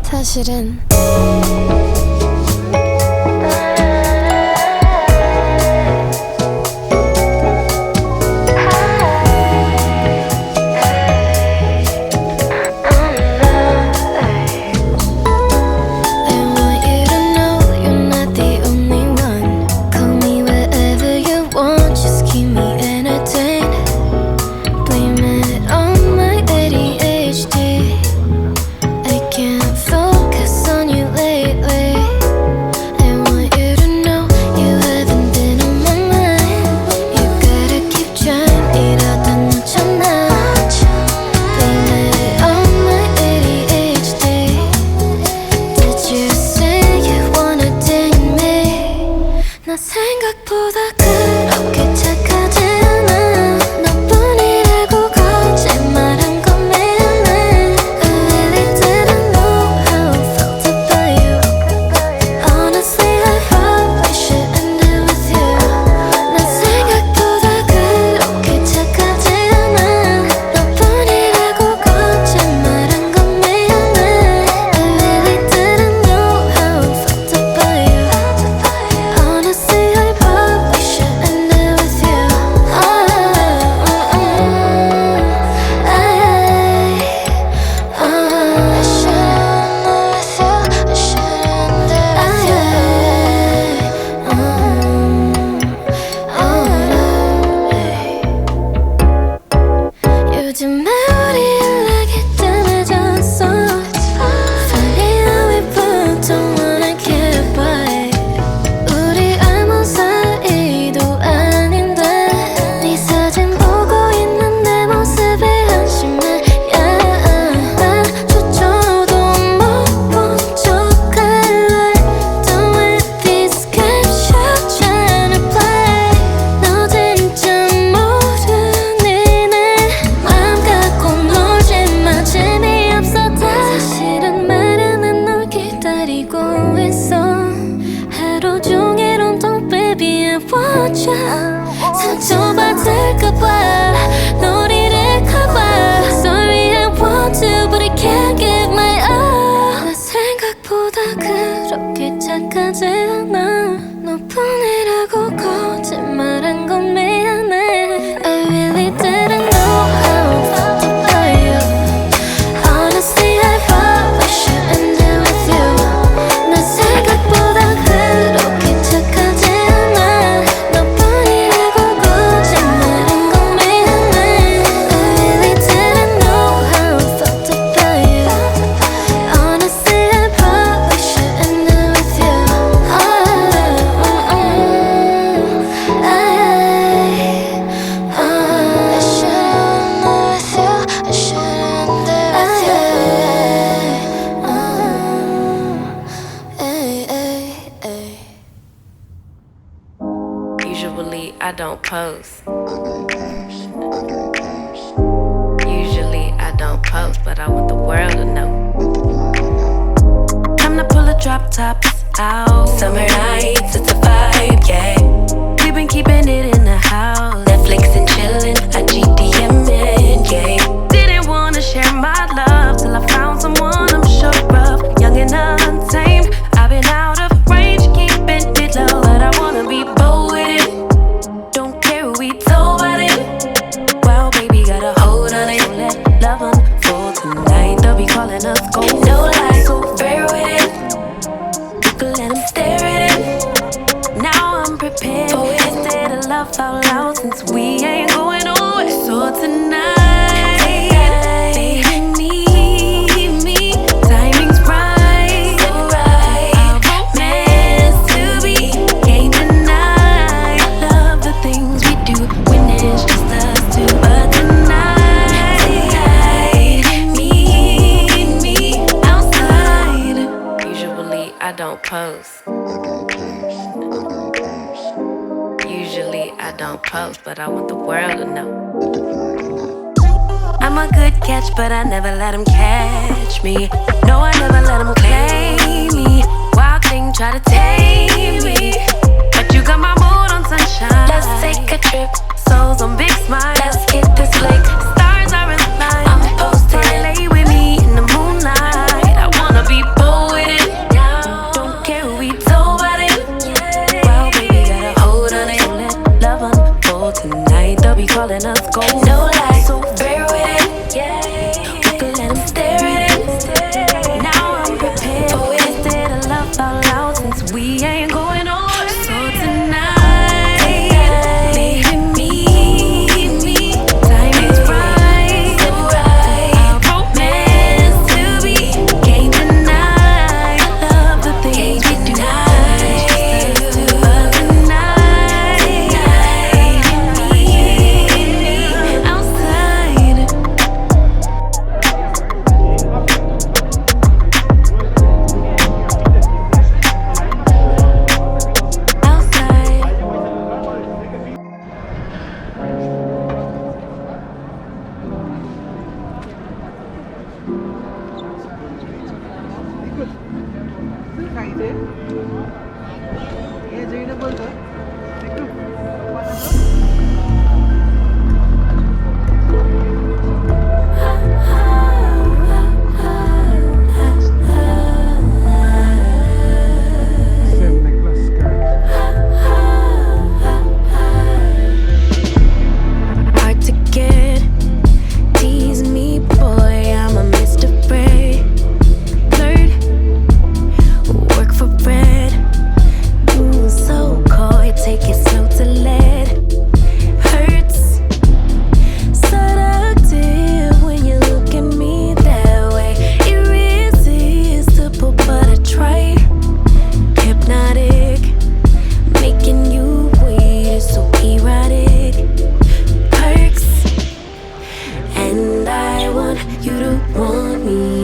사실은 I don't post. Usually I don't post, but I want the world to know. Time to pull a drop top out. Summer nights, it's a vibe, yeah. We've been keeping it in the house. Netflix and chillin', I GDM'in', yeah. Didn't wanna share my love till I found someone I'm sure of. Young and untamed, I've been out of range, keeping it low, but I wanna be bold with it. Don't care who we told about it. Well, baby, got a hold on it. Let love unfold tonight. They'll be calling us gold. No lies, so fair with it. You can let them stare at it. Now I'm prepared for it. Instead of love out loud, since we ain't going nowhere. So tonight, I don't post. Usually I don't post, but I want the world to know. I'm a good catch, but I never let them catch me. No, I never let them claim me. Wild thing try to tame me, but you got my mood on sunshine. Let's take a trip, souls on big smile. Let's hit this lake, stars go. No lie, so bear with it. We could let him stare at it. Now I'm prepared for it. Instead of laugh out loud since we ain't going on. So tonight, baby, meet me. Time is right, so right. Our romance to be. Can't deny. I love the things we do. But tonight, meet me outside. Outside. Ga je dit? Ja, doe je dat boter? Hard to get, tease me, boy. I'm a Mr. Fred. Flirt, work for bread. So cold, take it slow to lead. Hurts, seductive when you look at me that way. Irresistible, but I try. Hypnotic, making you wait is so erotic. Perks, and I want you to want me.